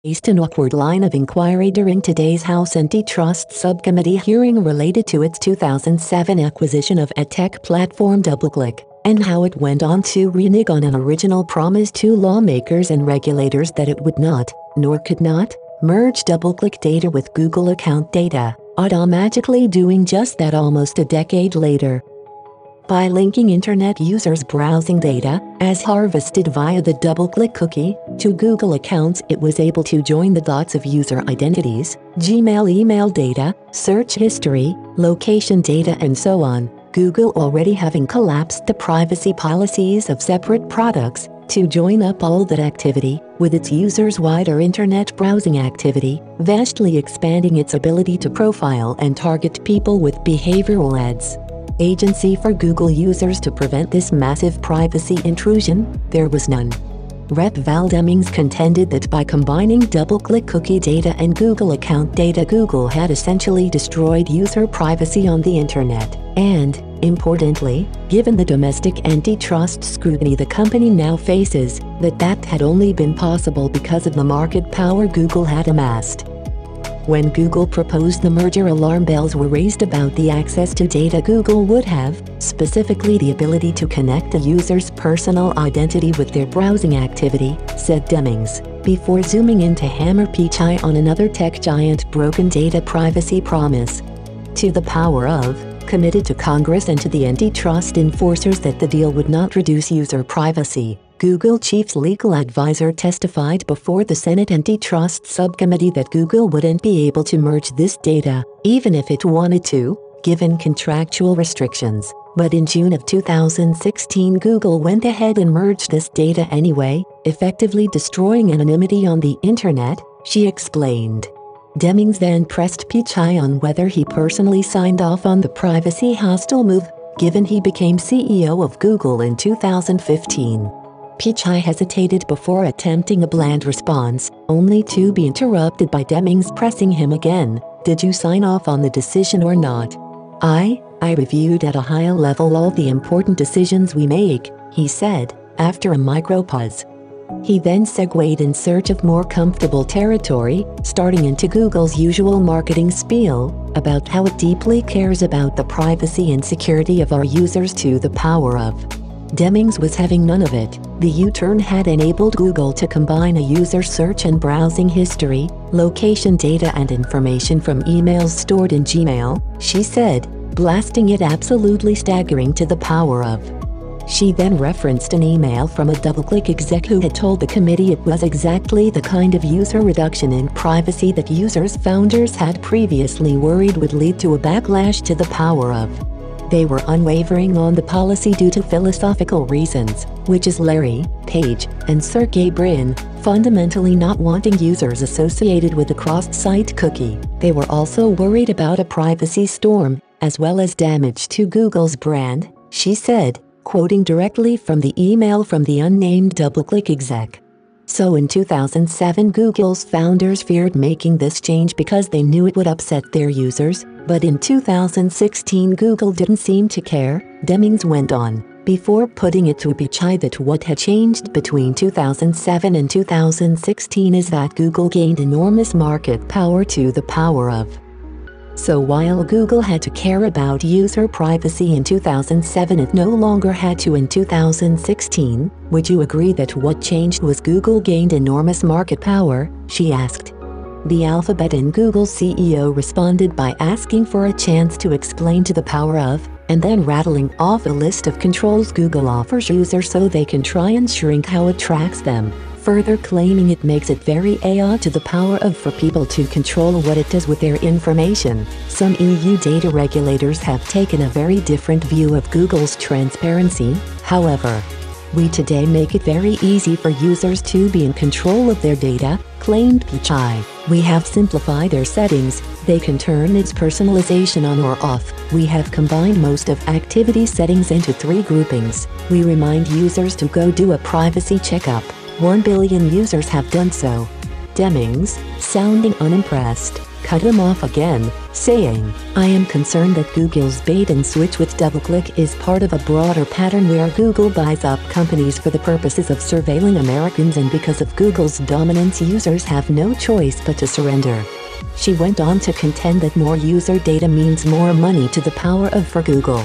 faced an awkward line of inquiry during today's House Antitrust Subcommittee hearing related to its 2007 acquisition of edtech platform DoubleClick, and how it went on to renege on an original promise to lawmakers and regulators that it would not, nor could not, merge DoubleClick data with Google account data, automatically doing just that almost a decade later. By linking internet users' browsing data, as harvested via the DoubleClick cookie, to Google accounts, it was able to join the dots of user identities, Gmail email data, search history, location data and so on, Google already having collapsed the privacy policies of separate products, to join up all that activity with its users' wider internet browsing activity, vastly expanding its ability to profile and target people with behavioral ads. Agency for Google users to prevent this massive privacy intrusion, there was none. Rep. Val Demings contended that by combining DoubleClick cookie data and Google account data, Google had essentially destroyed user privacy on the internet, and, importantly, given the domestic antitrust scrutiny the company now faces, that had only been possible because of the market power Google had amassed. When Google proposed the merger, alarm bells were raised about the access to data Google would have, specifically the ability to connect a user's personal identity with their browsing activity, said Demings, before zooming in to hammer Pichai on another tech giant broken data privacy promise. To the power of, committed to Congress and to the antitrust enforcers that the deal would not reduce user privacy, Google chief's legal advisor testified before the Senate Antitrust Subcommittee that Google wouldn't be able to merge this data, even if it wanted to, given contractual restrictions. But in June of 2016, Google went ahead and merged this data anyway, effectively destroying anonymity on the internet, she explained. Demings then pressed Pichai on whether he personally signed off on the privacy-hostile move, given he became CEO of Google in 2015. Pichai hesitated before attempting a bland response, only to be interrupted by Demings pressing him again. Did you sign off on the decision or not? I reviewed at a high level all the important decisions we make, he said, after a micro pause. He then segued in search of more comfortable territory, starting into Google's usual marketing spiel, about how it deeply cares about the privacy and security of our users to the power of. Demings was having none of it. The U-turn had enabled Google to combine a user's search and browsing history, location data and information from emails stored in Gmail, she said, blasting it absolutely staggering to the power of. She then referenced an email from a DoubleClick exec who had told the committee it was exactly the kind of user reduction in privacy that users' founders had previously worried would lead to a backlash to the power of. They were unwavering on the policy due to philosophical reasons, which is Larry Page and Sergey Brin fundamentally not wanting users associated with the cross-site cookie. They were also worried about a privacy storm, as well as damage to Google's brand, she said, quoting directly from the email from the unnamed DoubleClick exec. So in 2007, Google's founders feared making this change because they knew it would upset their users, but in 2016 Google didn't seem to care, Demings went on, before putting it to Pichai that what had changed between 2007 and 2016 is that Google gained enormous market power to the power of. So while Google had to care about user privacy in 2007, it no longer had to in 2016. Would you agree that what changed was Google gained enormous market power? She asked. The Alphabet and Google CEO responded by asking for a chance to explain to the power of, and then rattling off a list of controls Google offers users so they can try and shrink how it tracks them, further claiming it makes it very odd to the power of for people to control what it does with their information. Some EU data regulators have taken a very different view of Google's transparency, however. We today make it very easy for users to be in control of their data, claimed Pichai. We have simplified their settings, they can turn its personalization on or off. We have combined most of activity settings into 3 groupings. We remind users to go do a privacy checkup. 1 billion users have done so. Demings sounding unimpressed, cut him off again, saying, "I am concerned that Google's bait and switch with DoubleClick is part of a broader pattern where Google buys up companies for the purposes of surveilling Americans, and because of Google's dominance, users have no choice but to surrender." She went on to contend that more user data means more money to the power of for Google.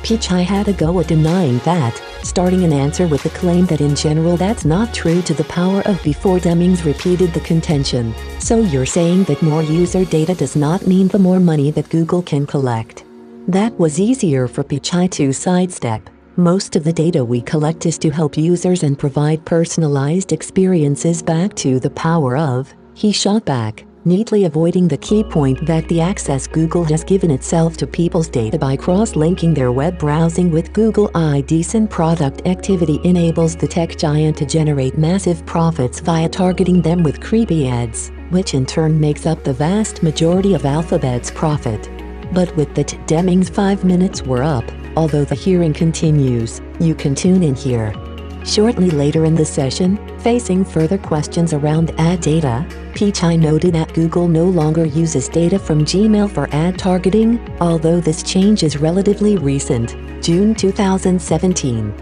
Pichai had a go at denying that, starting an answer with the claim that in general that's not true to the power of before Demings repeated the contention. "So you're saying that more user data does not mean the more money that Google can collect?" That was easier for Pichai to sidestep. "Most of the data we collect is to help users and provide personalized experiences back to the power of," he shot back, neatly avoiding the key point that the access Google has given itself to people's data by cross-linking their web browsing with Google IDs and product activity enables the tech giant to generate massive profits via targeting them with creepy ads, which in turn makes up the vast majority of Alphabet's profit. But with that, Demings' 5 minutes were up, although the hearing continues. You can tune in here. Shortly later in the session, facing further questions around ad data, Pichai noted that Google no longer uses data from Gmail for ad targeting, although this change is relatively recent, June 2017.